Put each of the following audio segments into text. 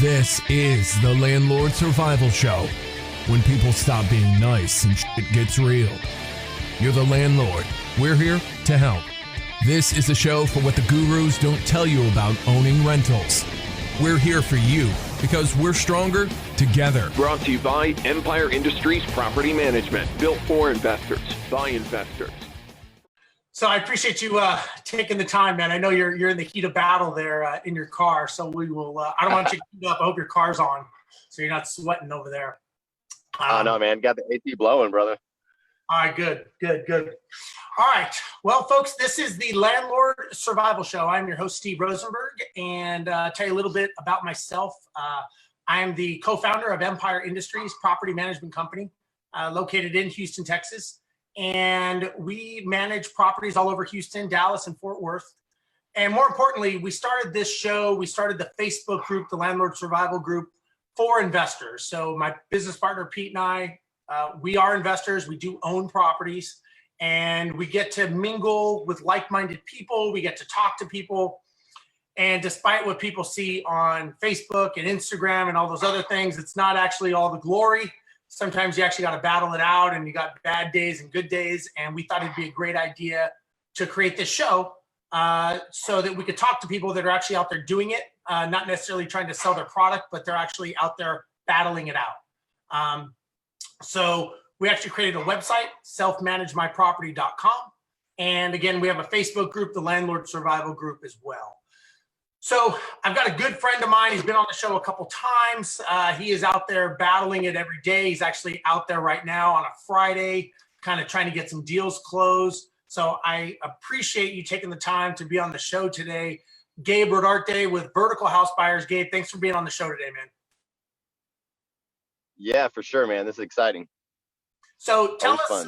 This is the Landlord Survival Show. When people stop being nice and shit gets real. You're the landlord. We're here to help. This is the show for what the gurus don't tell you about owning rentals. We're here for you because we're stronger together. Brought to you by Empire Industries Property Management. Built for investors, by investors. So I appreciate you taking the time, man. I know you're in the heat of battle there in your car, so we will. I don't want you to heat up. I hope your car's on, so you're not sweating over there. Oh no, man, got the AC blowing, brother. All right, good. All right, well, folks, this is the Landlord Survival Show. I'm your host, Steve Rozenberg, and tell you a little bit about myself. I am the co-founder of Empire Industries Property Management Company, located in Houston, Texas. And we manage properties all over Houston, Dallas, and Fort Worth. And more importantly, we started this show, we started the Facebook group, the Landlord Survival Group, for investors. So my business partner, Pete, and I, we are investors. We do own properties. And we get to mingle with like-minded people. We get to talk to people. And despite what people see on Facebook and Instagram and all those other things, it's not actually all the glory. Sometimes you actually got to battle it out, and you got bad days and good days. And we thought it'd be a great idea to create this show so that we could talk to people that are actually out there doing it, not necessarily trying to sell their product, but they're actually out there battling it out. So we actually created a website, selfmanagemyproperty.com. And again, we have a Facebook group, the Landlord Survival Group as well. So I've got a good friend of mine. He's been on the show a couple times. He is out there battling it every day. He's actually out there right now on a Friday, kind of trying to get some deals closed. So I appreciate you taking the time to be on the show today. Gabe Rodarte with Vertical House Buyers. Gabe, thanks for being on the show today, man. Yeah, for sure, man. This is exciting. So tell us,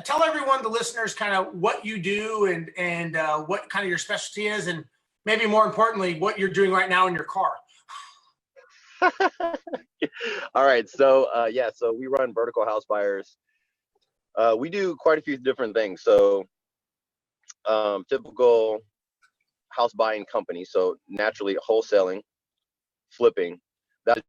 tell everyone, the listeners, kind of what you do and what kind of your specialty is, and maybe more importantly, what you're doing right now in your car. All right. So, so we run Vertical House Buyers. We do quite a few different things. So, typical house buying company. So naturally wholesaling, flipping. That's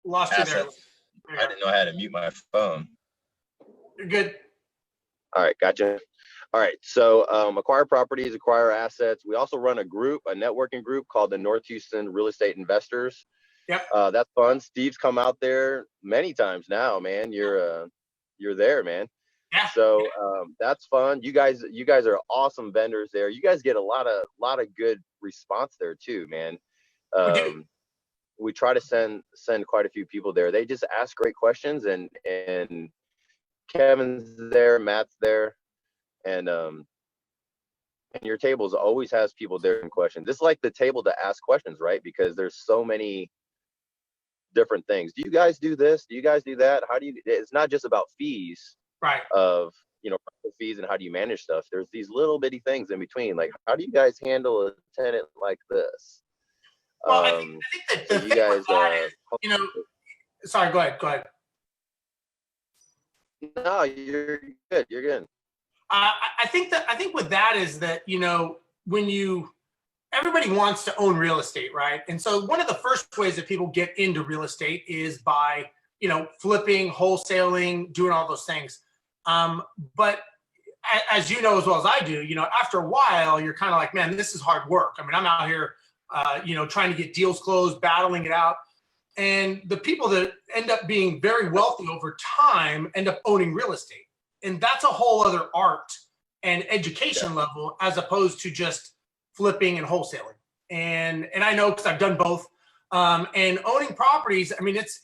Lost you there. I didn't know how to mute my phone. You're good. All right, gotcha. All right, so acquire properties, acquire assets. We also run a group, a networking group called the North Houston Real Estate Investors. Yep. That's fun. Steve's come out there many times now, man. You're there, man. Yeah. So that's fun. You guys are awesome vendors there. You guys get a lot of good response there too, man. We try to send quite a few people there. They just ask great questions, and Kevin's there, Matt's there, and your tables always has people there in questions. It's like the table to ask questions, right? Because there's so many different things. Do you guys do this? Do you guys do that? How do you? It's not just about fees, right? Of fees and how do you manage stuff. There's these little bitty things in between. Like, how do you guys handle a tenant like this? Well, I think that the thing with that is, sorry, go ahead. No, you're good. You're good. I think with that is that, when everybody wants to own real estate, right? And so one of the first ways that people get into real estate is by, flipping, wholesaling, doing all those things. But as you know as well as I do, after a while, you're kind of like, man, this is hard work. I mean, I'm out here, trying to get deals closed, battling it out. And the people that end up being very wealthy over time end up owning real estate. And that's a whole other art and education level as opposed to just flipping and wholesaling. And I know because I've done both. And owning properties, I mean, it's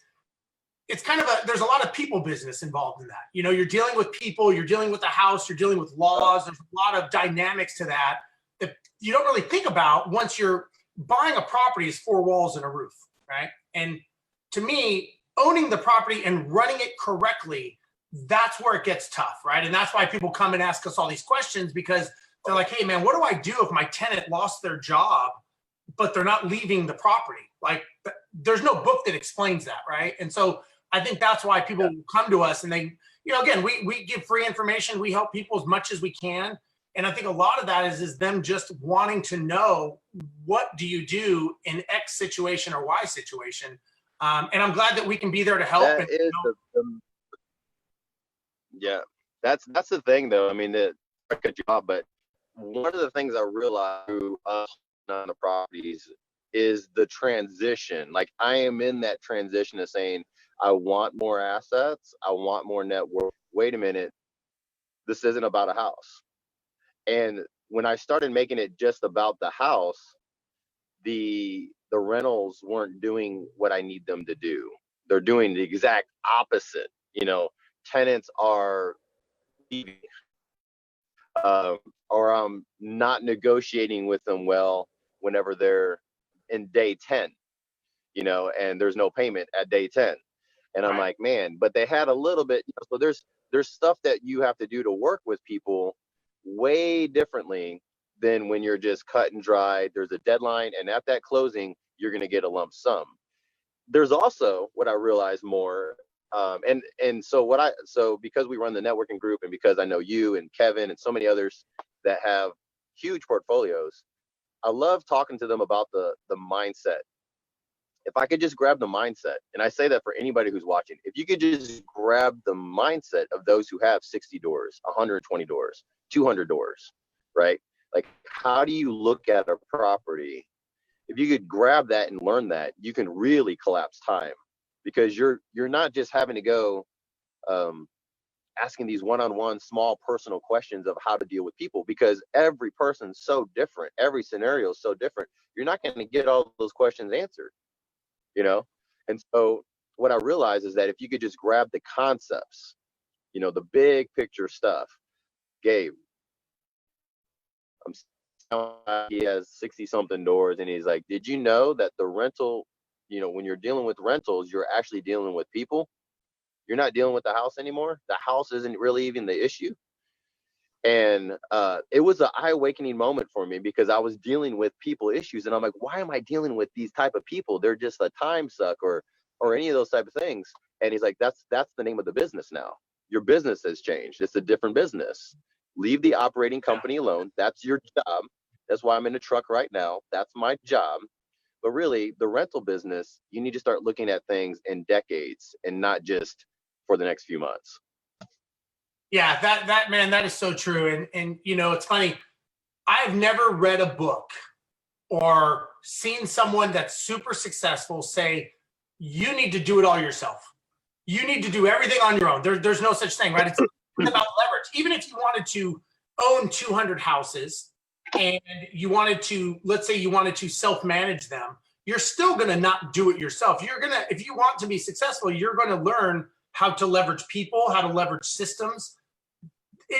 kind of there's a lot of people business involved in that. You're dealing with people, you're dealing with the house, you're dealing with laws. There's a lot of dynamics to that you don't really think about once you're buying a property is four walls and a roof, right? And to me, owning the property and running it correctly, that's where it gets tough, right? And that's why people come and ask us all these questions, because they're like, hey man, what do I do if my tenant lost their job, but they're not leaving the property? Like, there's no book that explains that, right? And so I think that's why people come to us and they, again, we give free information. We help people as much as we can. And I think a lot of that is them just wanting to know, what do you do in X situation or Y situation? And I'm glad that we can be there to help. That is yeah, that's the thing though. I mean, the good job, but one of the things I realized through us on the properties is the transition. Like, I am in that transition of saying, I want more assets, I want more net worth. Wait a minute, this isn't about a house. And when I started making it just about the house, the rentals weren't doing what I need them to do. They're doing the exact opposite. You know, tenants are leaving, or I'm not negotiating with them well whenever they're in day 10, you know, and there's no payment at day 10. And I'm like, man, but they had a little bit, you know, so there's stuff that you have to do to work with people way differently than when you're just cut and dried. There's a deadline, and at that closing, you're going to get a lump sum. There's also what I realized more, so because we run the networking group, and because I know you and Kevin and so many others that have huge portfolios, I love talking to them about the mindset. If I could just grab the mindset, and I say that for anybody who's watching, if you could just grab the mindset of those who have 60 doors, 120 doors, 200 doors, right? Like, how do you look at a property? If you could grab that and learn that, you can really collapse time, because you're not just having to go asking these one-on-one small personal questions of how to deal with people, because every person's so different, every scenario is so different. You're not going to get all those questions answered, you know? And so what I realized is that if you could just grab the concepts, you know, the big picture stuff. Gabe, he has 60 something doors, and he's like, did you know that the rental, you know, when you're dealing with rentals, you're actually dealing with people? You're not dealing with the house anymore. The house isn't really even the issue. And it was an eye-awakening moment for me, because I was dealing with people issues, and I'm like, why am I dealing with these type of people? They're just a time suck or any of those type of things. And he's like, that's the name of the business now. Your business has changed. It's a different business. Leave the operating company alone. That's your job. That's why I'm in a truck right now. That's my job. But really, the rental business, you need to start looking at things in decades and not just for the next few months. Yeah, that man, that is so true. And you know, it's funny. I've never read a book or seen someone that's super successful say, you need to do it all yourself. You need to do everything on your own. There's no such thing, right? It's about leverage. Even if you wanted to own 200 houses and you wanted to, let's say you wanted to self-manage them, you're still going to not do it yourself. If you want to be successful, you're going to learn how to leverage people, how to leverage systems.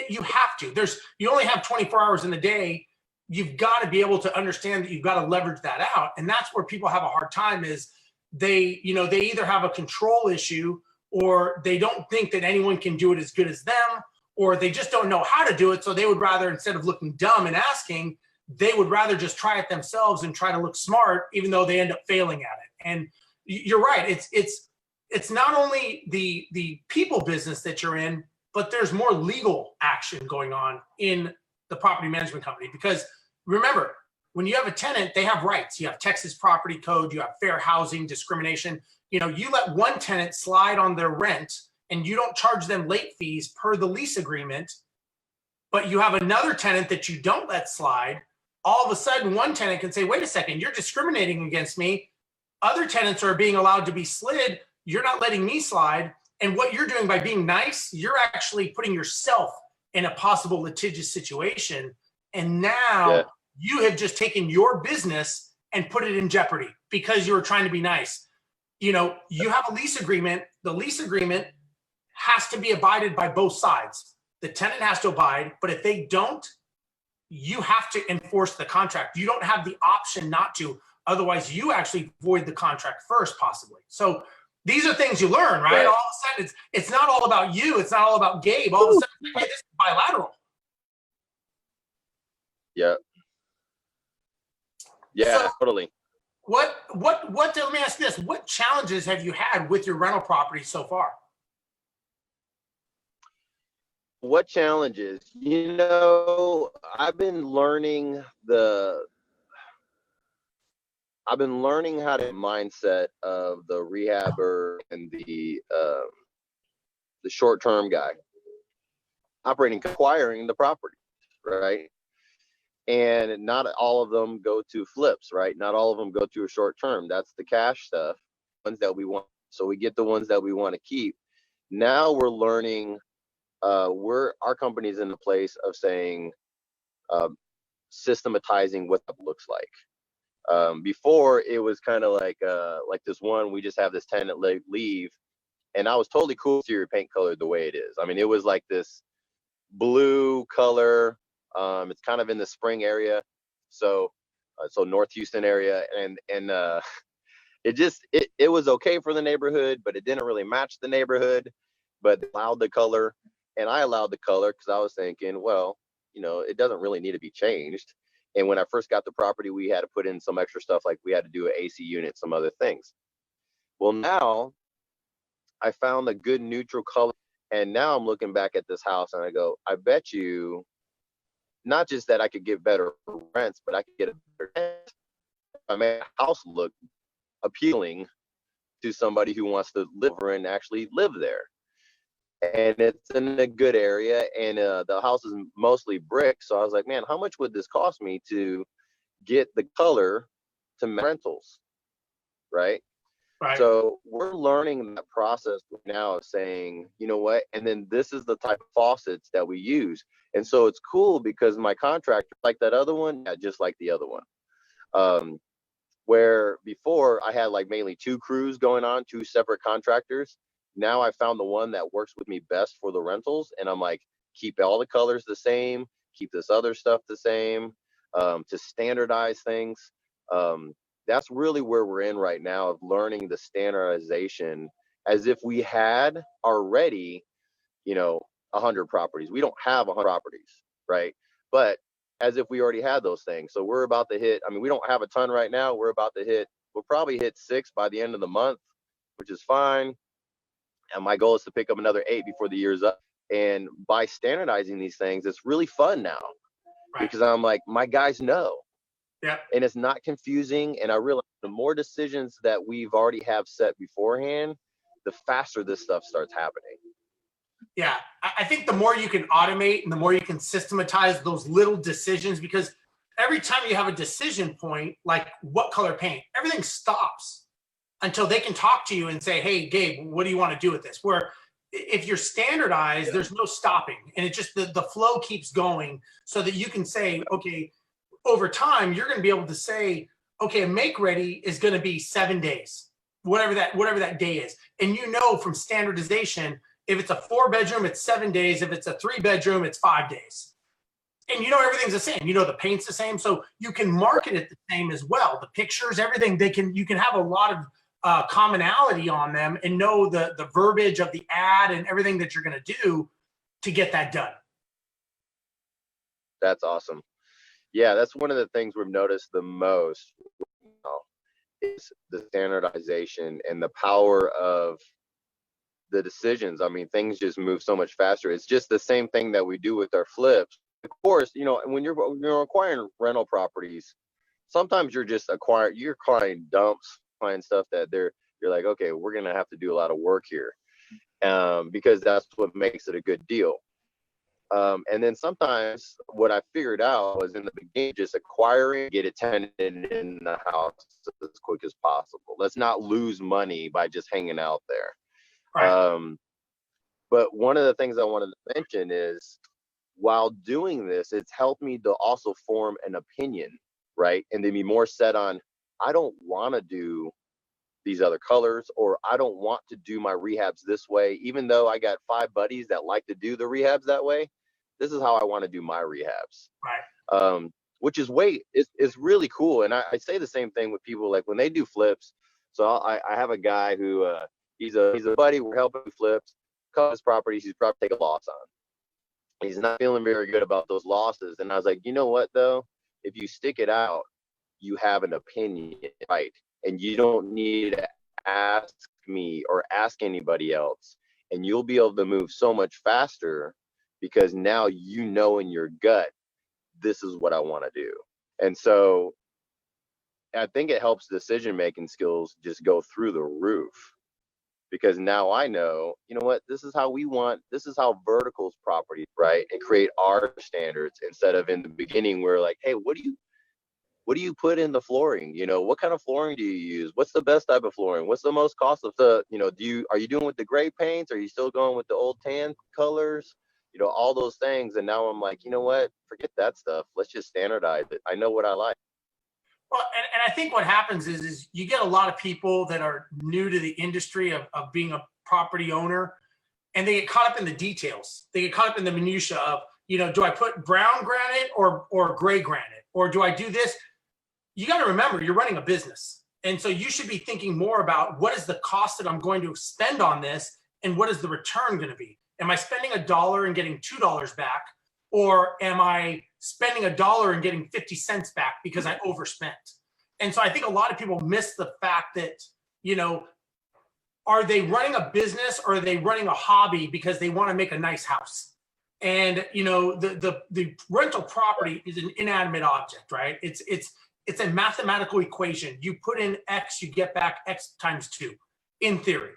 You have to. You only have 24 hours in the day. You've got to be able to understand that you've got to leverage that out. And that's where people have a hard time, is they either have a control issue, or they don't think that anyone can do it as good as them, or they just don't know how to do it. So they would rather, instead of looking dumb and asking, they would rather just try it themselves and try to look smart, even though they end up failing at it. And you're right. It's not only the people business that you're in, but there's more legal action going on in the property management company. Because remember, when you have a tenant, they have rights. You have Texas property code, you have fair housing discrimination. You know, you let one tenant slide on their rent and you don't charge them late fees per the lease agreement, but you have another tenant that you don't let slide. All of a sudden, one tenant can say, wait a second, you're discriminating against me. Other tenants are being allowed to be slid. You're not letting me slide. And what you're doing by being nice, you're actually putting yourself in a possible litigious situation. And now you have just taken your business and put it in jeopardy because you were trying to be nice. You know, you have a lease agreement. The lease agreement has to be abided by both sides. The tenant has to abide, but if they don't, you have to enforce the contract. You don't have the option not to. Otherwise, you actually void the contract first, possibly. So these are things you learn, right? All of a sudden, it's not all about you. It's not all about Gabe. All of a sudden, hey, this is bilateral. Yeah. Yeah, So, totally. Let me ask you this. What challenges have you had with your rental property so far? What challenges? I've been learning how to mindset of the rehabber and the short-term guy acquiring the property, right? And not all of them go to flips, right? Not all of them go to a short term. That's the cash stuff, ones that we want. So we get the ones that we want to keep. Now we're learning, our company's in the place of saying, systematizing what that looks like. Before it was kind of like this one, we just have this tenant leave, and I was totally cool with your paint color the way it is. I mean, it was like this blue color. It's kind of in the spring area, so North Houston area, and it was okay for the neighborhood, but it didn't really match the neighborhood. But they allowed the color, and I allowed the color because I was thinking, well, it doesn't really need to be changed. And when I first got the property, we had to put in some extra stuff, like we had to do an AC unit, some other things. Well, now I found a good neutral color, and now I'm looking back at this house and I go, I bet you, not just that I could get better rents, but I could get a better rent. I made a house look appealing to somebody who wants to live there and actually live there. And it's in a good area, and the house is mostly brick. So I was like, man, how much would this cost me to get the color to rentals, right? Right. So we're learning that process now of saying, you know what, and then this is the type of faucets that we use. And so it's cool because my contractor, like that other one, yeah, just like the other one. Where before I had like mainly two crews going on, two separate contractors. Now I found the one that works with me best for the rentals. And I'm like, keep all the colors the same, keep this other stuff the same, to standardize things. That's really where we're in right now, of learning the standardization as if we had already, 100 properties. We don't have 100 properties, right? But as if we already had those things. So we're about to hit, we don't have a ton right now. We'll probably hit 6 by the end of the month, which is fine. And my goal is to pick up another 8 before the year's up. And by standardizing these things, it's really fun now, Right. because I'm like, my guys know. Yeah. And it's not confusing. And I realize the more decisions that we've already have set beforehand, the faster this stuff starts happening. Yeah. I think the more you can automate and the more you can systematize those little decisions, because every time you have a decision point, like what color paint, everything stops until they can talk to you and say, hey, Gabe, what do you want to do with this? Where if you're standardized, there's no stopping. And it just, the flow keeps going, so that you can say, okay, over time, you're going to be able to say, okay, a make ready is going to be 7 days, whatever that day is. And from standardization, if it's a 4-bedroom, it's 7 days. If it's a 3-bedroom, it's 5 days. And everything's the same. The paint's the same. So you can market it the same as well. The pictures, everything, you can have a lot of commonality on them and know the verbiage of the ad and everything that you're going to do to get that done. That's awesome. Yeah, that's one of the things we've noticed the most is the standardization and the power of the decisions. Things just move so much faster. It's just the same thing that we do with our flips. Of course, when you're acquiring rental properties, sometimes you're acquiring dumps, acquiring stuff that you're like, okay, we're gonna have to do a lot of work here, because that's what makes it a good deal. And then sometimes what I figured out was, in the beginning, just acquiring, get it tenanted in the house as quick as possible. Let's not lose money by just hanging out there. Right. But one of the things I wanted to mention is, while doing this, it's helped me to also form an opinion, right? And to be more set on, I don't want to do these other colors, or I don't want to do my rehabs this way, even though I got 5 buddies that like to do the rehabs that way. This is how I want to do my rehabs. Right. Which is it's really cool. And I say the same thing with people, like when they do flips. So I have a guy who he's a buddy. We're helping flips. A couple of his properties he's probably take a loss on. He's not feeling very good about those losses. And I was like, you know what though? If you stick it out, you have an opinion, right? And you don't need to ask me or ask anybody else. And you'll be able to move so much faster, because now you know in your gut, this is what I want to do. And so I think it helps decision-making skills just go through the roof, because now I know, you know what, this is how verticals property, right? And create our standards, instead of in the beginning where like, hey, what do you put in the flooring? You know, what kind of flooring do you use? What's the best type of flooring? What's the most cost of the, you know, are you doing with the gray paints? Are you still going with the old tan colors? You know, all those things. And now I'm like, you know what, forget that stuff. Let's just standardize it. I know what I like. Well, and I think what happens is you get a lot of people that are new to the industry of being a property owner, and they get caught up in the details. They get caught up in the minutia of, you know, do I put brown granite or gray granite? Or do I do this? You got to remember, you're running a business. And so you should be thinking more about what is the cost that I'm going to spend on this, and what is the return going to be? Am I spending $1 and getting $2 back? Or am I spending $1 and getting 50 cents back because I overspent? And so I think a lot of people miss the fact that, you know, are they running a business or are they running a hobby because they want to make a nice house? And, you know, the rental property is an inanimate object, right? It's a mathematical equation. You put in X, you get back X times 2, in theory.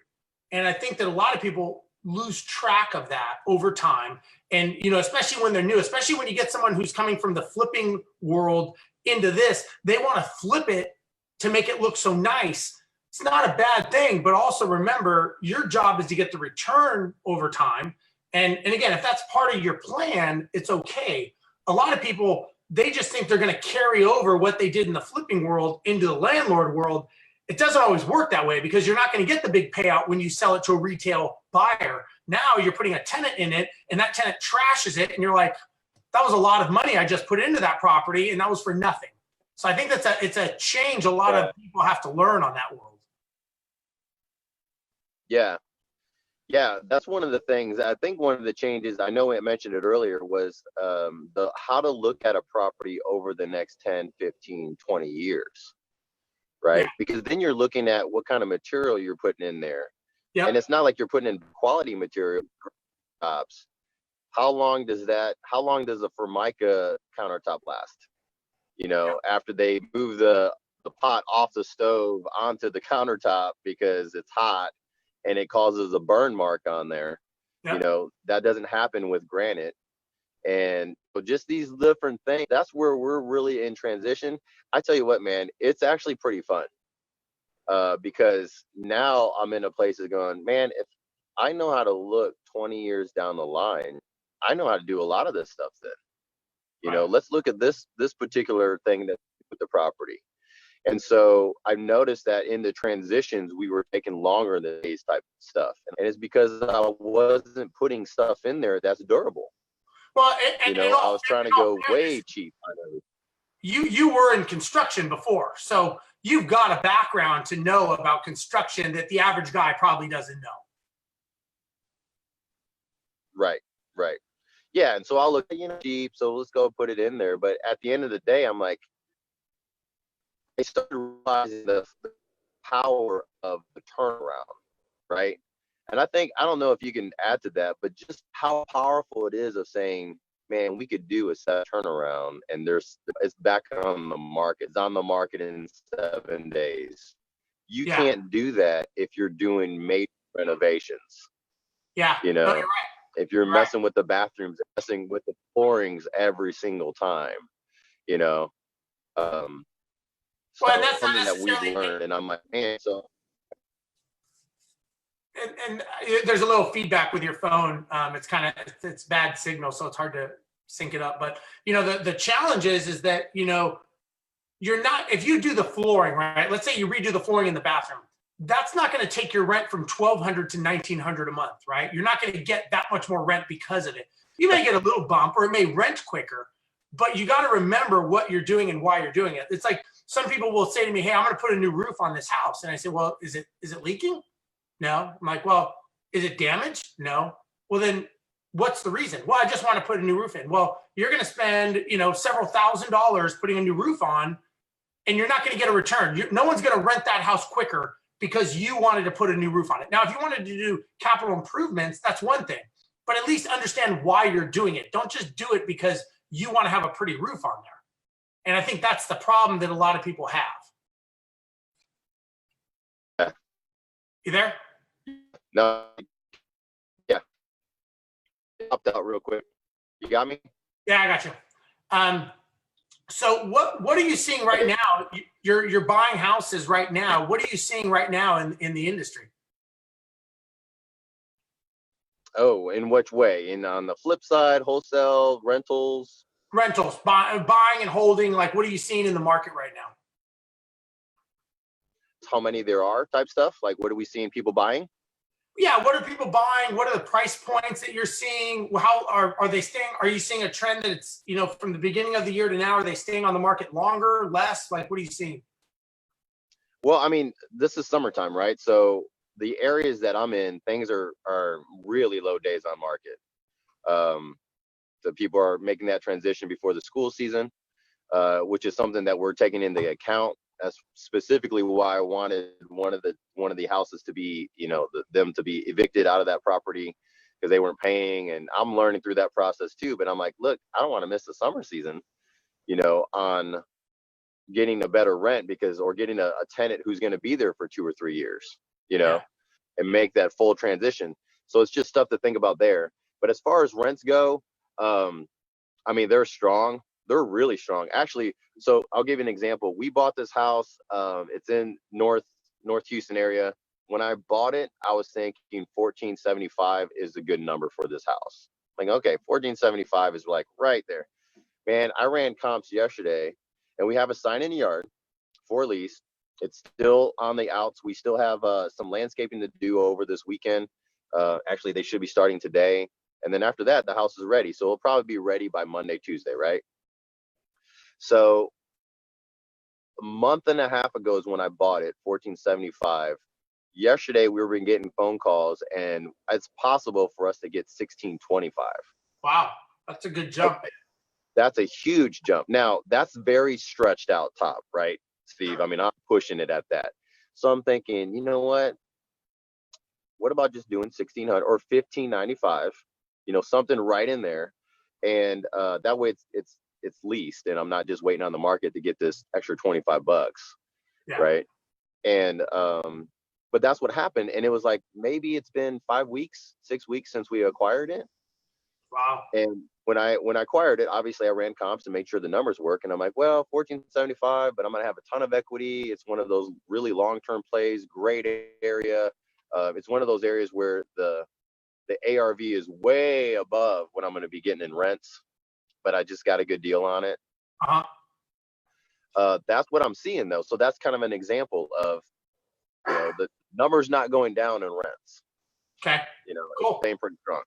And I think that a lot of people lose track of that over time. And, you know, especially when they're new, especially when you get someone who's coming from the flipping world into this, they want to flip it to make it look so nice. It's not a bad thing, but also remember, your job is to get the return over time. And again, if that's part of your plan, it's okay. A lot of people, they just think they're going to carry over what they did in the flipping world into the landlord world. It doesn't always work that way, because you're not going to get the big payout when you sell it to a retail buyer. Now you're putting a tenant in it, and that tenant trashes it, and you're like, that was a lot of money I just put into that property, and that was for nothing. So I think it's a change a lot of people have to learn on that world. Yeah, that's one of the things. I think one of the changes, I know I mentioned it earlier, was how to look at a property over the next 10, 15, 20 years, right? Yeah. Because then you're looking at what kind of material you're putting in there. Yep. And it's not like you're putting in quality material. How long does a Formica countertop last? You know, after they move the pot off the stove onto the countertop because it's hot and it causes a burn mark on there. Yep. You know, that doesn't happen with granite. And just these different things, that's where we're really in transition. I tell you what, man, it's actually pretty fun. Because now I'm in a place of going, man, if I know how to look 20 years down the line, I know how to do a lot of this stuff then. You know, let's look at this particular thing that with the property. And so I've noticed that in the transitions, we were taking longer than these type of stuff. And it's because I wasn't putting stuff in there that's durable. Well, I was trying to go way cheap. You were in construction before, so you've got a background to know about construction that the average guy probably doesn't know. Right. Yeah, and so I'll look at, cheap, so let's go put it in there. But at the end of the day, I'm like, I started realizing the power of the turnaround, right? And I don't know if you can add to that, but just how powerful it is of saying, man, we could do a set turnaround, and it's back on the market. It's on the market in 7 days. You can't do that if you're doing major renovations. Yeah, you know, no, you're right. If you're messing with the bathrooms, messing with the floorings every single time, you know. Well, and that's something that we've learned, and I'm like, man, so. And there's a little feedback with your phone. It's bad signal, so it's hard to sync it up. But the challenge is that you're not, if you do the flooring, right? Let's say you redo the flooring in the bathroom. That's not going to take your rent from $1,200 to $1,900 a month, right? You're not going to get that much more rent because of it. You may get a little bump, or it may rent quicker, but you got to remember what you're doing and why you're doing it. It's like some people will say to me, "Hey, I'm going to put a new roof on this house," and I say, "Well, is it leaking?" No. I'm like, "Well, is it damaged?" No. Well, then what's the reason? Well, I just want to put a new roof in. Well, you're going to spend, several $1,000s putting a new roof on, and you're not going to get a return. No one's going to rent that house quicker because you wanted to put a new roof on it. Now, if you wanted to do capital improvements, that's one thing. but at least understand why you're doing it. Don't just do it because you want to have a pretty roof on there. And I think that's the problem that a lot of people have. Yeah. You there? No. Yeah. Popped out real quick. You got me? Yeah, I got you. So what are you seeing right now? You're buying houses right now. What are you seeing right now in the industry? Oh, in which way? In on the flip side, wholesale, rentals? Rentals, buying and holding. Like, what are you seeing in the market right now? How many there are type stuff? Like, what are we seeing people buying? Yeah, what are people buying? What are the price points that you're seeing? How are they staying? Are you seeing a trend that it's, from the beginning of the year to now, are they staying on the market longer, less? Like, what are you seeing? Well, I mean, this is summertime, right? So the areas that I'm in, things are really low days on market. So people are making that transition before the school season, which is something that we're taking into account. That's specifically why I wanted one of the houses to be, them to be evicted out of that property because they weren't paying. And I'm learning through that process too. But I'm like, look, I don't want to miss the summer season, on getting a better rent or getting a tenant who's going to be there for 2 or 3 years, Yeah. and make that full transition. So it's just stuff to think about there. But as far as rents go, I mean, they're strong. They're really strong. Actually, so I'll give you an example. We bought this house. It's in North Houston area. When I bought it, I was thinking 1475 is a good number for this house. Like, okay, 1475 is like right there. Man, I ran comps yesterday, and we have a sign in the yard for lease. It's still on the outs. We still have some landscaping to do over this weekend. Actually, they should be starting today. And then after that, the house is ready. So it'll probably be ready by Monday, Tuesday, right? So a month and a half ago is when I bought it, 1475. Yesterday, we were getting phone calls, and it's possible for us to get 1625. Wow, that's a good jump. Okay. That's a huge jump. Now, that's very stretched out top, right, Steve? I mean, I'm pushing it at that. So I'm thinking, you know what about just doing 1600 or 1595? Something right in there, and that way it's leased, and I'm not just waiting on the market to get this extra $25, Yeah. right? And but that's what happened, and it was like maybe it's been 5 weeks, 6 weeks since we acquired it. Wow. And when I acquired it, obviously I ran comps to make sure the numbers work, and I'm like, well, 1475, but I'm gonna have a ton of equity. It's one of those really long-term plays, great area. It's one of those areas where the ARV is way above what I'm going to be getting in rents, but I just got a good deal on it. That's what I'm seeing though. So that's kind of an example of, the numbers not going down in rents. Okay. Cool. Staying pretty strong.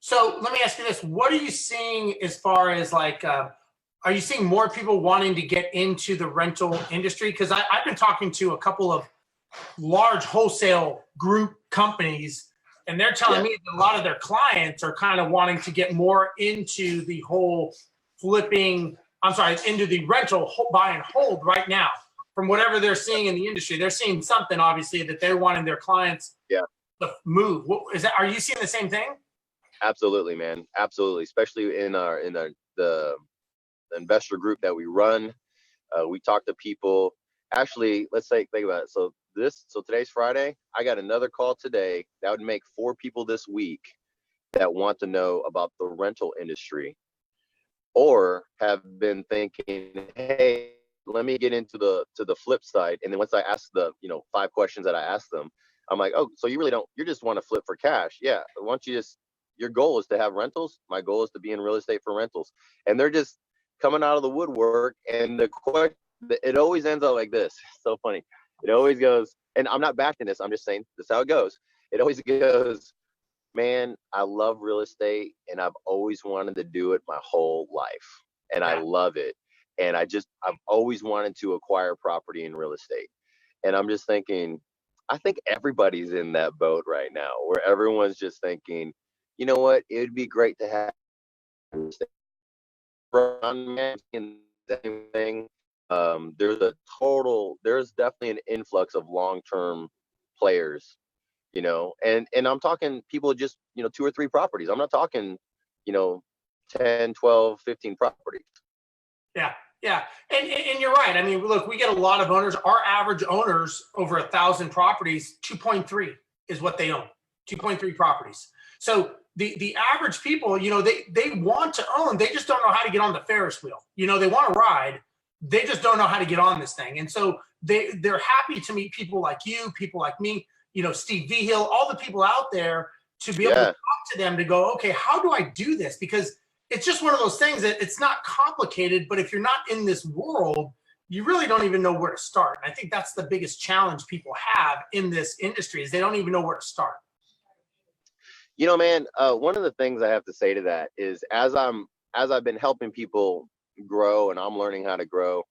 So let me ask you this. What are you seeing as far as like, are you seeing more people wanting to get into the rental industry? Because I've been talking to a couple of large wholesale group companies, and they're telling me that a lot of their clients are kind of wanting to get more into the whole into the rental buy and hold right now. From whatever they're seeing in the industry, they're seeing something obviously that they're wanting their clients to move. Are you seeing the same thing? Absolutely, man. Absolutely. Especially in the investor group that we run. We talk to people. Actually, let's think about it. So today's Friday. I got another call today that would make 4 people this week that want to know about the rental industry, or have been thinking, hey, let me get into the flip side. And then once I ask the 5 questions that I asked them, I'm like, oh, so you just want to flip for cash? Yeah. Your goal is to have rentals. My goal is to be in real estate for rentals. And they're just coming out of the woodwork. And it always ends up like this. It's so funny. It always goes, and I'm not backing this, I'm just saying this is how it goes. It always goes, man, I love real estate, and I've always wanted to do it my whole life, and I love it. And I've always wanted to acquire property in real estate. And I'm just thinking, I think everybody's in that boat right now, where everyone's just thinking, you know what, it would be great to have real estate. Thing. There's definitely an influx of long-term players and I'm talking people just, 2 or 3 properties. I'm not talking, 10, 12, 15 properties. Yeah. Yeah. And you're right. I mean, look, we get a lot of owners. Our average owners over 1,000 properties, 2.3 is what they own, 2.3 properties. So the average people, they want to own, they just don't know how to get on the Ferris wheel. They want to ride, they just don't know how to get on this thing. And so they're happy to meet people like you, people like me, Steve Vigil, all the people out there, to be able to talk to them, to go, okay, how do I do this? Because it's just one of those things that it's not complicated, but if you're not in this world, you really don't even know where to start. And I think that's the biggest challenge people have in this industry, is they don't even know where to start. Man, one of the things I have to say to that is, as I've been helping people grow and I'm learning how to grow,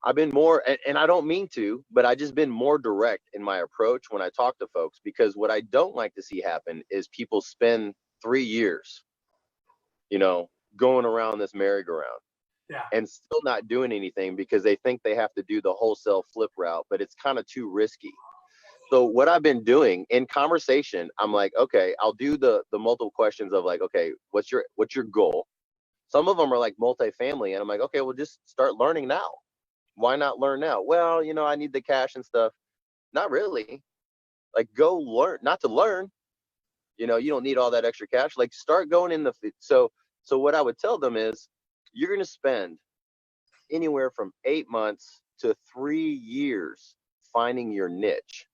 I've been more, and I don't mean to, but I just been more direct in my approach when I talk to folks, because what I don't like to see happen is people spend 3 years, going around this merry-go-round and still not doing anything because they think they have to do the wholesale flip route, but it's kind of too risky. So what I've been doing in conversation, I'm like, okay, I'll do the multiple questions of like, okay, what's your goal? Some of them are like multifamily, and I'm like, okay, well, just start learning now. Why not learn now? Well, I need the cash and stuff. Not really. Like, go learn, not to learn. You don't need all that extra cash. Like, start going in the so what I would tell them is, you're going to spend anywhere from 8 months to 3 years finding your niche.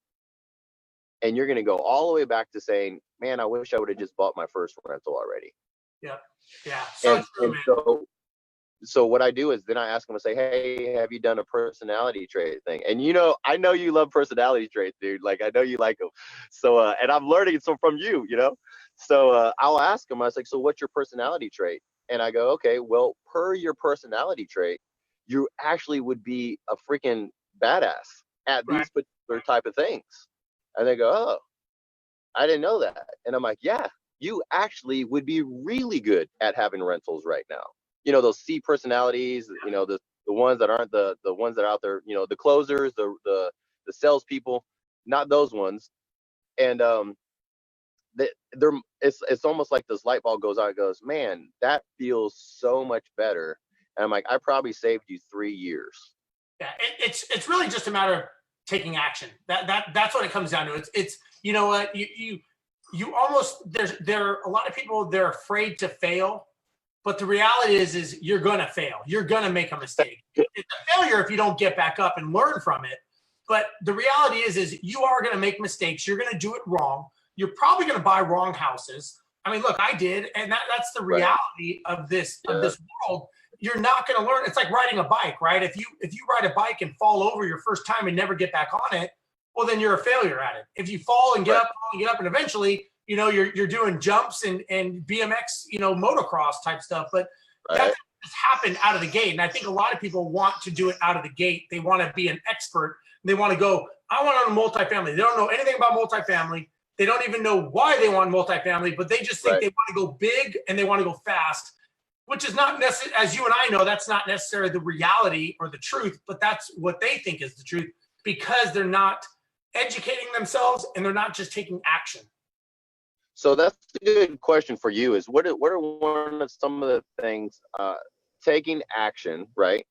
And you're going to go all the way back to saying, man, I wish I would have just bought my first rental already. Yeah. Yeah. So what I do is then I ask them to say, hey, have you done a personality trait thing? And, I know you love personality traits, dude. Like, I know you like them. So, and I'm learning it from you, So I'll ask them, I was like, so what's your personality trait? And I go, okay, well, per your personality trait, you actually would be a freaking badass at these particular type of things. And they go, oh, I didn't know that. And I'm like, yeah, you actually would be really good at having rentals right now. Those C personalities, the ones that aren't the ones that are out there, the closers, the salespeople, not those ones. And it's almost like this light bulb goes on. It goes, man, that feels so much better. And I'm like, I probably saved you 3 years. Yeah, it's really just a matter of taking action. That's what it comes down to. It's you know what, you almost, there are a lot of people, they're afraid to fail. But the reality is you're going to fail. You're going to make a mistake. It's a failure if you don't get back up and learn from it. But the reality is you are going to make mistakes. You're going to do it wrong. You're probably going to buy wrong houses. I mean, look, I did. And that's the reality of this world. You're not going to learn. It's like riding a bike, right? If you ride a bike and fall over your first time and never get back on it, well, then you're a failure at it. If you fall and get up and eventually, you're doing jumps and BMX, motocross type stuff, but that doesn't just happen out of the gate. And I think a lot of people want to do it out of the gate. They want to be an expert. They want to go, I want to own a multifamily. They don't know anything about multifamily. They don't even know why they want multifamily, but they just think they want to go big and they want to go fast, which is not necessarily, as you and I know, that's not necessarily the reality or the truth, but that's what they think is the truth, because they're not educating themselves and they're not just taking action. So that's a good question for you, is what are some of the things, taking action, right?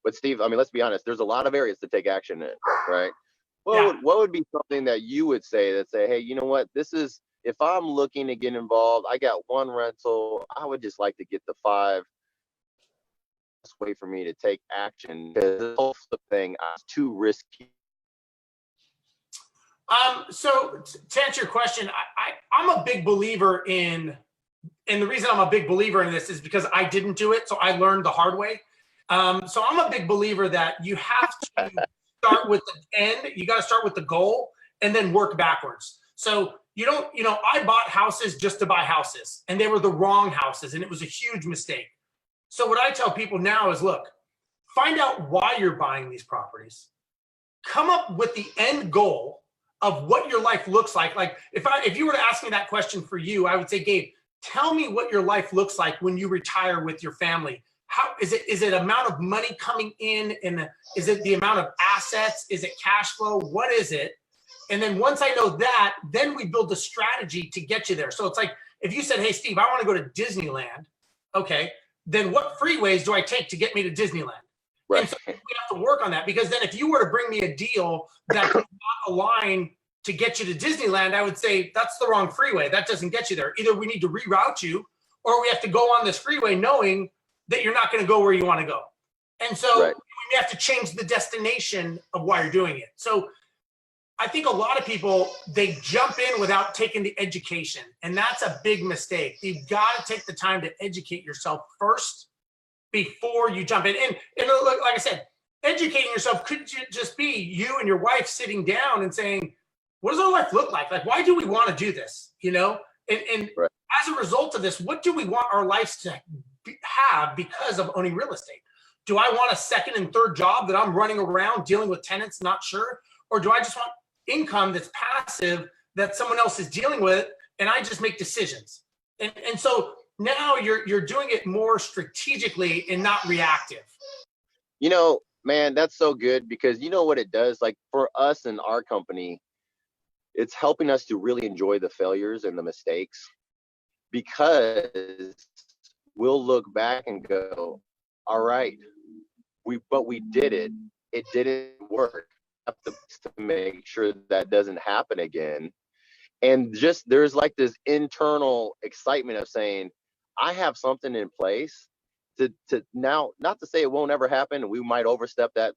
But Steve, I mean, let's be honest, there's a lot of areas to take action in, right? What would be something that you would say hey, you know what, this is, if I'm looking to get involved, I got 1 rental, I would just like to get the 5. Best way for me to take action, because this whole thing is too risky. So to answer your question, I'm a big believer in, and the reason I'm a big believer in this is because I didn't do it, so I learned the hard way. So I'm a big believer that you have to start with the end. You got to start with the goal and then work backwards. So I bought houses just to buy houses, and they were the wrong houses, and it was a huge mistake. So what I tell people now is, look, find out why you're buying these properties. Come up with the end goal of what your life looks like. Like if you were to ask me that question for you, I would say, Gabe, tell me what your life looks like when you retire with your family. How is it amount of money coming in, and is it the amount of assets? Is it cash flow? What is it? And then once I know that, then we build the strategy to get you there. So it's like, if you said, hey, Steve, I want to go to Disneyland. Okay. Then what freeways do I take to get me to Disneyland? Right. And so we have to work on that, because then if you were to bring me a deal that does not align to get you to Disneyland, I would say that's the wrong freeway. That doesn't get you there. Either we need to reroute you, or we have to go on this freeway knowing that you're not going to go where you want to go. And so we have to change the destination of why you're doing it. So I think a lot of people, they jump in without taking the education. And that's a big mistake. You've got to take the time to educate yourself first before you jump in. And like I said, educating yourself could just be you and your wife sitting down and saying, what does our life look like? Like, why do we want to do this? And as a result of this, what do we want our lives to have because of owning real estate? Do I want a second and third job that I'm running around dealing with tenants, not sure? Or do I just want income that's passive that someone else is dealing with and I just make decisions? And so now you're doing it more strategically and not reactive. Man, that's so good, because you know what it does? Like for us in our company, it's helping us to really enjoy the failures and the mistakes, because we'll look back and go, all right, we did it. It didn't work. Have to make sure that doesn't happen again. And just there's like this internal excitement of saying, I have something in place to now, not to say it won't ever happen and we might overstep that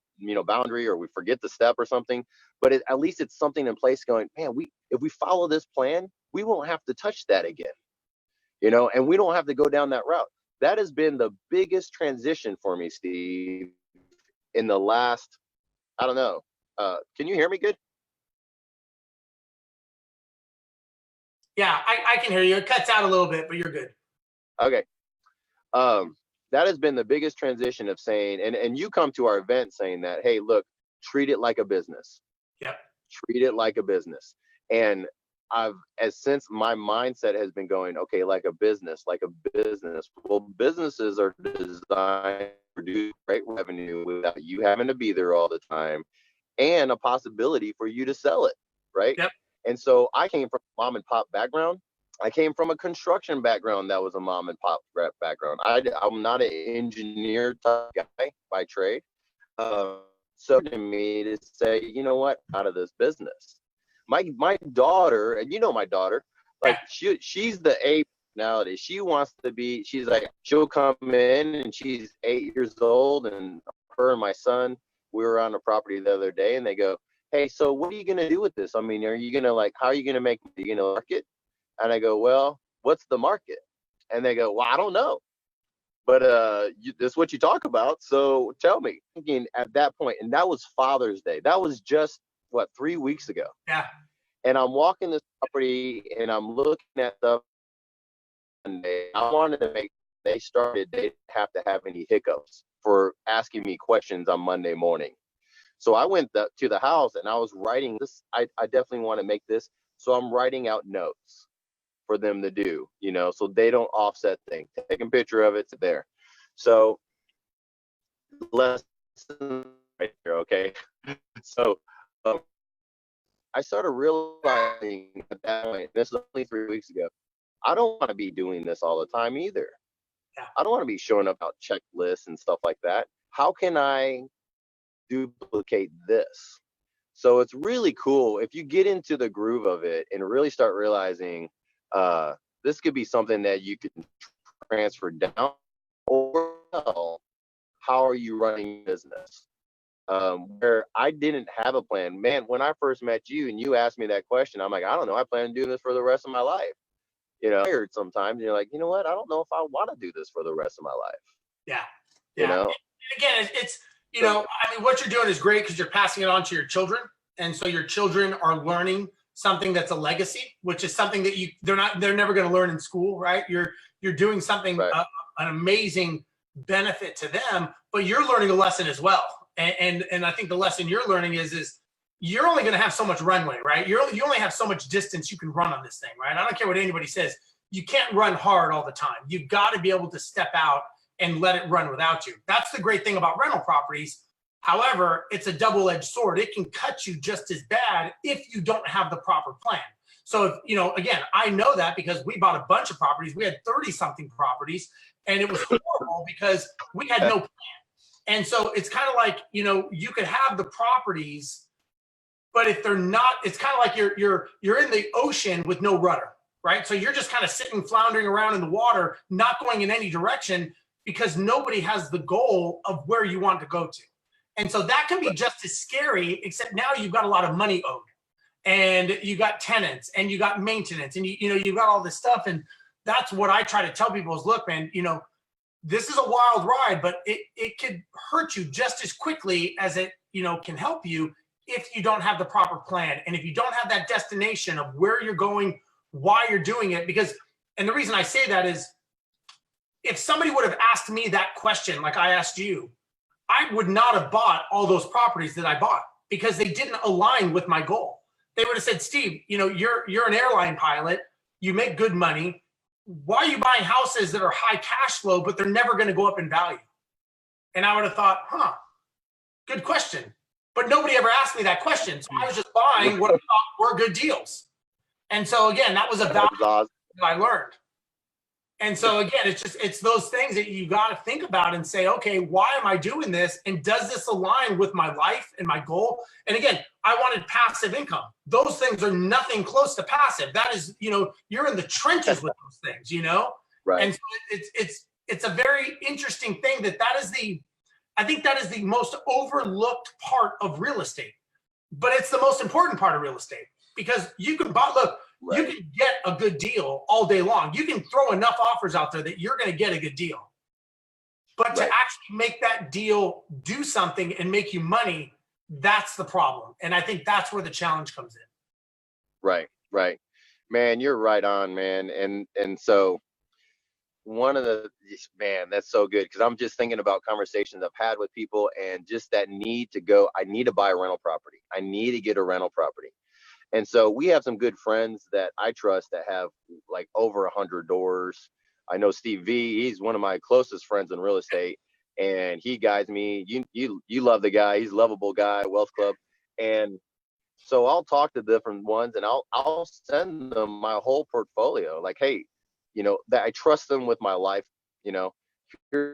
boundary, or we forget the step or something, but at least it's something in place going, man, if we follow this plan, we won't have to touch that again, and we don't have to go down that route. That has been the biggest transition for me, Steve, in the last, I don't know. Can you hear me good? Yeah, I can hear you. It cuts out a little bit, but you're good. Okay. That has been the biggest transition of saying, and you come to our event saying that, hey, look, treat it like a business. Yep. Treat it like a business. And since my mindset has been going, okay, like a business. Well, businesses are designed to produce great revenue without you having to be there all the time, and a possibility for you to sell it, right? Yep. And so I came from a mom and pop background. I came from a construction background that was a mom and pop background. I'm not an engineer type guy by trade. So to me to say, you know what, out of this business. My daughter, and my daughter, like she's the A personality. She wants to be, she's like, she'll come in and she's 8 years old, and her and my son, we were on a property the other day, and they go, hey, so what are you going to do with this? I mean, are you going to how are you going to make, are you going to market? And I go, well, what's the market? And they go, well, I don't know. But this is what you talk about. So tell me. Thinking at that point, and that was Father's Day. That was just, 3 weeks ago. Yeah. And I'm walking this property and I'm looking at stuff. And I wanted to make, they didn't have to have any hiccups for asking me questions on Monday morning. So I went to the house and I was writing this. I definitely want to make this. So I'm writing out notes for them to do, so they don't offset things. Taking a picture of it's there. So lesson right here, okay? So I started realizing at that point, this is only 3 weeks ago, I don't want to be doing this all the time either. Yeah. I don't want to be showing up out checklists and stuff like that. How can I duplicate this? So it's really cool if you get into the groove of it and really start realizing this could be something that you can transfer down, or how are you running business? Where I didn't have a plan. Man, when I first met you and you asked me that question, I'm like, I don't know. I plan on doing this for the rest of my life. Tired sometimes. You're like, you know what? I don't know if I want to do this for the rest of my life. Yeah. And again, it's what you're doing is great because you're passing it on to your children. And so your children are learning something that's a legacy, which is something that they're never going to learn in school, right? You're doing something, right. An amazing benefit to them, but you're learning a lesson as well. And I think the lesson you're learning is you're only going to have so much runway, right? You only have so much distance you can run on this thing, right? I don't care what anybody says. You can't run hard all the time. You've got to be able to step out and let it run without you. That's the great thing about rental properties. However, it's a double-edged sword. It can cut you just as bad if you don't have the proper plan. So if, you know, again, I know that because we bought a bunch of properties. We had 30 something properties, and it was horrible because we had no plan. And so it's kind of like, you know, you could have the properties, but if they're not, it's kind of like you're in the ocean with no rudder, right? So you're just kind of sitting, floundering around in the water, not going in any direction because nobody has the goal of where you want to go to. And so that can be just as scary, except now you've got a lot of money owed, and you got tenants, and you got maintenance, and you know, you've got all this stuff. And that's what I try to tell people is, look, man, you know, this is a wild ride, but it could hurt you just as quickly as it, you know, can help you if you don't have the proper plan. And if you don't have that destination of where you're going, why you're doing it. Because, and the reason I say that is, if somebody would have asked me that question, like I asked you, I would not have bought all those properties that I bought because they didn't align with my goal. They would have said, Steve, you know, you're an airline pilot, you make good money. Why are you buying houses that are high cash flow, but they're never going to go up in value? And I would have thought, good question. But nobody ever asked me that question. So I was just buying what I thought were good deals. And so again, that was a value that I learned. And so again, it's those things that you got to think about and say, okay, why am I doing this? And does this align with my life and my goal? And again, I wanted passive income. Those things are nothing close to passive. That is, you know, you're in the trenches with those things, you know? Right. And so it's a very interesting thing I think that is the most overlooked part of real estate, but it's the most important part of real estate because you can buy, look, you can get a good deal all day long. You can throw enough offers out there that you're going to get a good deal. But to actually make that deal do something and make you money, that's the problem. And I think that's where the challenge comes in. Right. Man, you're right on, man. And so that's so good, because I'm just thinking about conversations I've had with people and just that need to go, I need to buy a rental property. I need to get a rental property. And so we have some good friends that I trust that have like over 100 doors. I know Steve V, he's one of my closest friends in real estate, and he guides me. You love the guy. He's a lovable guy, Wealth Club. And so I'll talk to different ones and I'll send them my whole portfolio. Like, hey, you know, that I trust them with my life, you know, this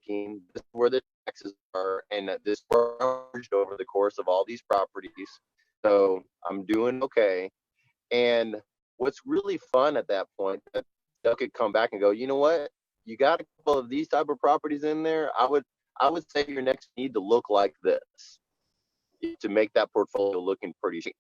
is where the taxes are, and that this charged over the course of all these properties. So I'm doing okay. And what's really fun at that point, that they could come back and go, you know what, you got a couple of these type of properties in there. I would say your next need to look like this to make that portfolio looking pretty cheap.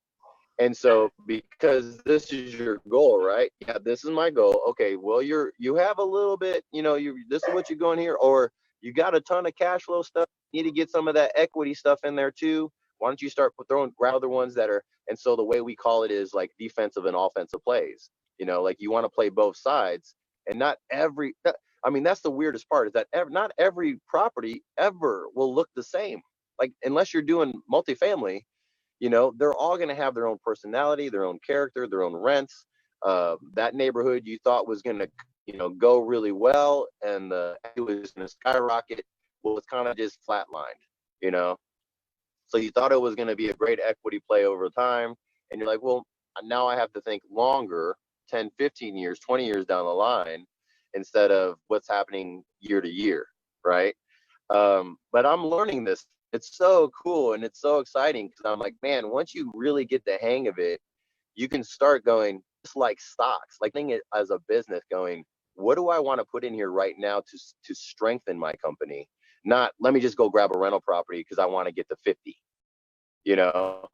And so, because this is your goal, right? Yeah, this is my goal. Okay, well, you have a little bit, you know, this is what you're going here, or you got a ton of cash flow stuff. You need to get some of that equity stuff in there too. Why don't you start grab other ones that are, and so the way we call it is like defensive and offensive plays. You know, like you want to play both sides, and not I mean, that's the weirdest part, is that not every property ever will look the same. Like, unless you're doing multifamily, you know, they're all going to have their own personality, their own character, their own rents. That neighborhood you thought was going to, you know, go really well, and it was going to skyrocket. Well, it's kind of just flatlined, you know. So you thought it was going to be a great equity play over time, and you're like, well, now I have to think longer, 10, 15 years, 20 years down the line, instead of what's happening year to year, right? But I'm learning this. It's so cool and it's so exciting, because I'm like, man, once you really get the hang of it, you can start going just like stocks, like thinking it as a business, going, what do I want to put in here right now to strengthen my company? Not let me just go grab a rental property because I want to get to 50, you know?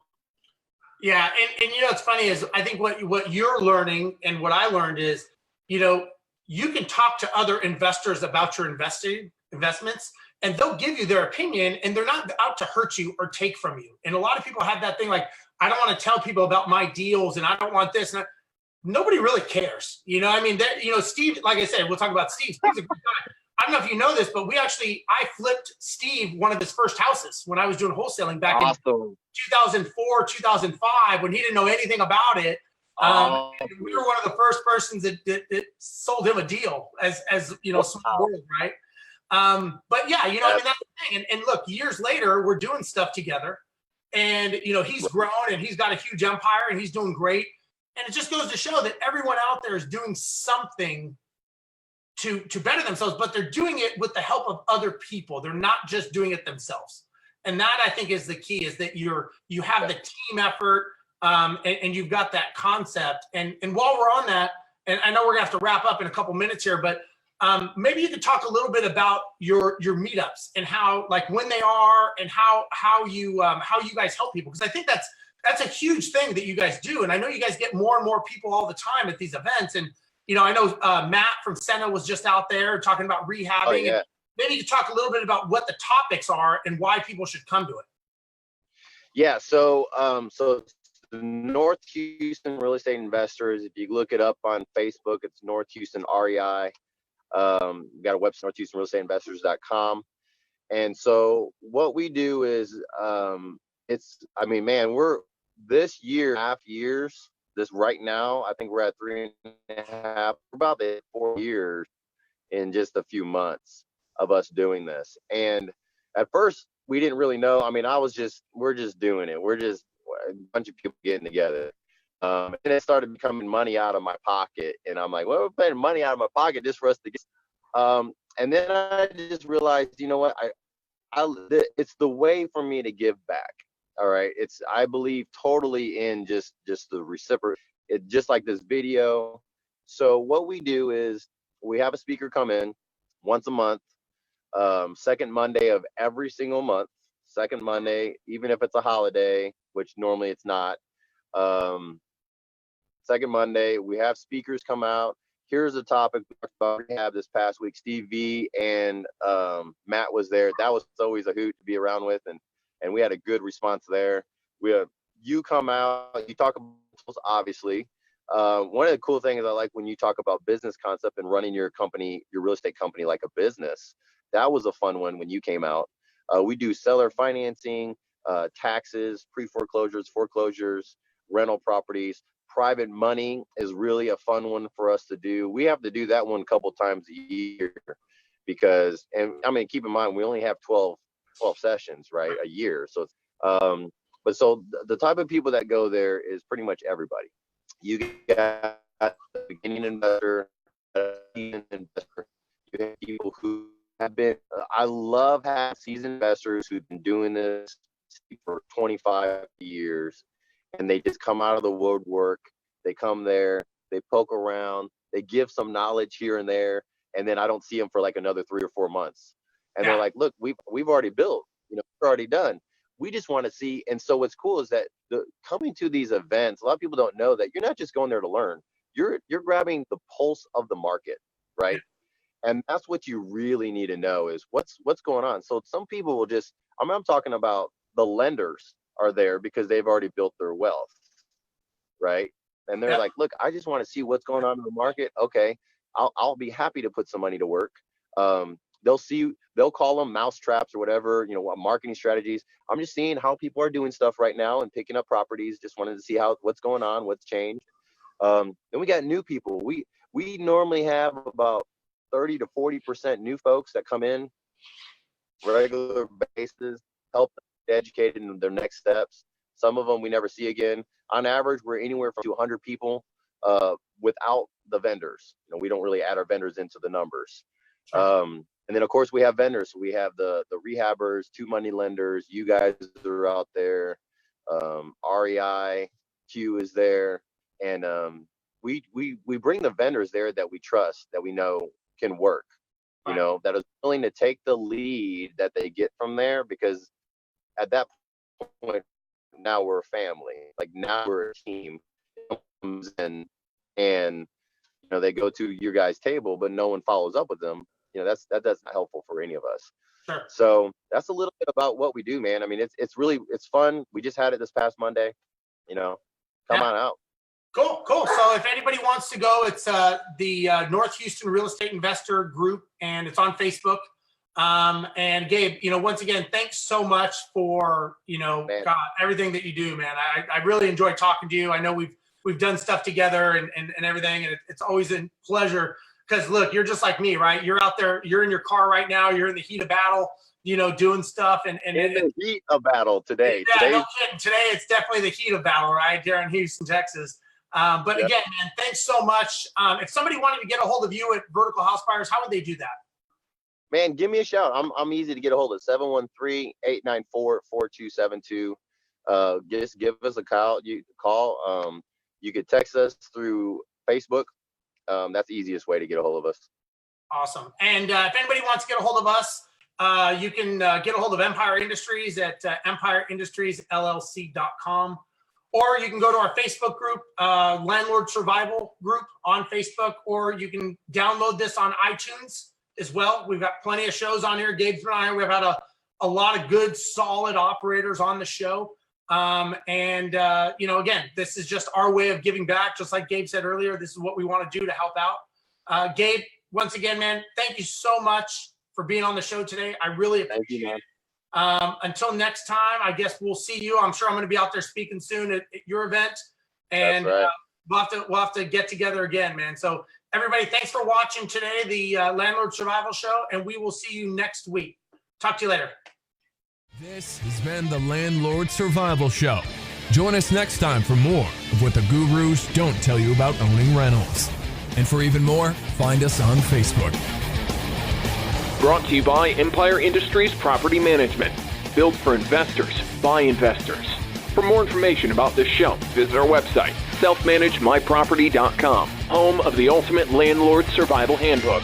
Yeah. And you know, what's funny is I think what you're learning and what I learned is, you know, you can talk to other investors about your investments, and they'll give you their opinion, and they're not out to hurt you or take from you. And a lot of people have that thing, like, I don't want to tell people about my deals, and I don't want this. And nobody really cares. You know, I mean, you know, Steve, like I said, we'll talk about Steve. Steve's a good guy. I don't know if you know this, but I flipped Steve one of his first houses when I was doing wholesaling back in 2004, 2005, when he didn't know anything about it. We were one of the first persons that sold him a deal as you know, small world, right? But yeah, you know, I mean, that's the thing. And look, years later, we're doing stuff together, and you know, he's grown and he's got a huge empire and he's doing great. And it just goes to show that everyone out there is doing something to better themselves, but they're doing it with the help of other people. They're not just doing it themselves. And that, I think, is the key, is that you have the team effort, and you've got that concept. And while we're on that, and I know we're gonna have to wrap up in a couple minutes here, but maybe you could talk a little bit about your meetups and how, like, when they are and how you guys help people, because I think that's a huge thing that you guys do. And I know you guys get more and more people all the time at these events. And you know, I know Matt from Senna was just out there talking about rehabbing. Oh, yeah. And maybe you could talk a little bit about what the topics are and why people should come to it. Yeah, so the North Houston Real Estate Investors, if you look it up on Facebook, it's North Houston REI. We got a website, northhoustonrealestateinvestors.com. And so what we do is, I mean, man, we're this year, half years, this right now, I think we're at 3.5, about 4 years in just a few months of us doing this. And at first we didn't really know. I mean, we're just doing it. We're just a bunch of people getting together. And it started becoming money out of my pocket. And I'm like, well, we're paying money out of my pocket just for us to get. And then I just realized, you know what, it's the way for me to give back. All right. I believe totally in just the reciprocal, just like this video. So what we do is we have a speaker come in once a month, second Monday of every single month, second Monday, even if it's a holiday, which normally it's not. Second Monday, we have speakers come out. Here's a topic we talked about rehab this past week. Steve V and Matt was there. That was always a hoot to be around with, and we had a good response there. You come out, you talk about, obviously. One of the cool things I like when you talk about business concept and running your company, your real estate company, like a business. That was a fun one when you came out. We do seller financing, taxes, pre-foreclosures, foreclosures, rental properties. Private money is really a fun one for us to do. We have to do that one a couple times a year because, and I mean, keep in mind, we only have 12 sessions, right, a year. So, but so the type of people that go there is pretty much everybody. You got a beginning investor, a seasoned investor. You have people who have been, I love having seasoned investors who've been doing this for 25 years, and they just come out of the woodwork. They come there, they poke around, they give some knowledge here and there, and then I don't see them for like another 3 or 4 months. And they're like, look, we've already built, you know, we're already done. We just want to see. And so what's cool is that coming to these events, a lot of people don't know that you're not just going there to learn. You're grabbing the pulse of the market, right? And that's what you really need to know is what's going on. So some people will just, I'm talking about the lenders are there because they've already built their wealth, right? And they're like, look, I just want to see what's going on in the market. Okay, I'll be happy to put some money to work. They'll call them mouse traps or whatever, you know, marketing strategies. I'm just seeing how people are doing stuff right now and picking up properties. Just wanted to see what's going on, what's changed. Then we got new people. We normally have about 30 to 40% new folks that come in regular basis, help them get educated in their next steps. Some of them we never see again. On average, we're anywhere from 200 people without the vendors. You know, we don't really add our vendors into the numbers. And then of course we have vendors. We have the rehabbers, 2 money lenders. You guys are out there. REI, Q is there, and we bring the vendors there that we trust, that we know can work. You know, that is willing to take the lead that they get from there, because at that point now we're a family. Like now we're a team. And you know, they go to your guys' table, but no one follows up with them. You know, that's not helpful for any of us. Sure. So that's a little bit about what we do, man. I mean, it's fun. We just had it this past Monday. You know, come on out. Cool. So if anybody wants to go, it's the North Houston Real Estate Investor Group, and it's on Facebook. And Gabe, you know, once again, thanks so much for, you know, God, everything that you do, man. I really enjoy talking to you. I know we've done stuff together and everything, and it's always a pleasure because look, you're just like me, right? You're out there, you're in your car right now, you're in the heat of battle, doing stuff. And in the heat of battle today. Yeah, no kidding. Today, it's definitely the heat of battle, right? Here in Houston, Texas. But again, man, thanks so much. If somebody wanted to get a hold of you at Vertical House Buyers, how would they do that? Man, give me a shout. I'm easy to get a hold of. 713-894-4272. Just give us a call. You could text us through Facebook. That's the easiest way to get a hold of us. Awesome. And if anybody wants to get a hold of us, you can get a hold of Empire Industries at empireindustriesllc.com. Or you can go to our Facebook group, Landlord Survival Group on Facebook, or you can download this on iTunes as well. We've got plenty of shows on here. Gabe's been on here. We've had a lot of good, solid operators on the show. Again, this is just our way of giving back. Just like Gabe said earlier, this is what we want to do to help out. Gabe, once again, man, thank you so much for being on the show today. I really appreciate it. Until next time, I guess we'll see you. I'm sure I'm going to be out there speaking soon at your event, and That's right. We'll have to get together again, man. So everybody, thanks for watching today, the Landlord Survival Show, and we will see you next week. Talk to you later. This has been the Landlord Survival Show. Join us next time for more of what the gurus don't tell you about owning rentals. And for even more, find us on Facebook. Brought to you by Empire Industries Property Management. Built for investors, by investors. For more information about this show, visit our website, selfmanagemyproperty.com, home of the ultimate landlord survival handbook.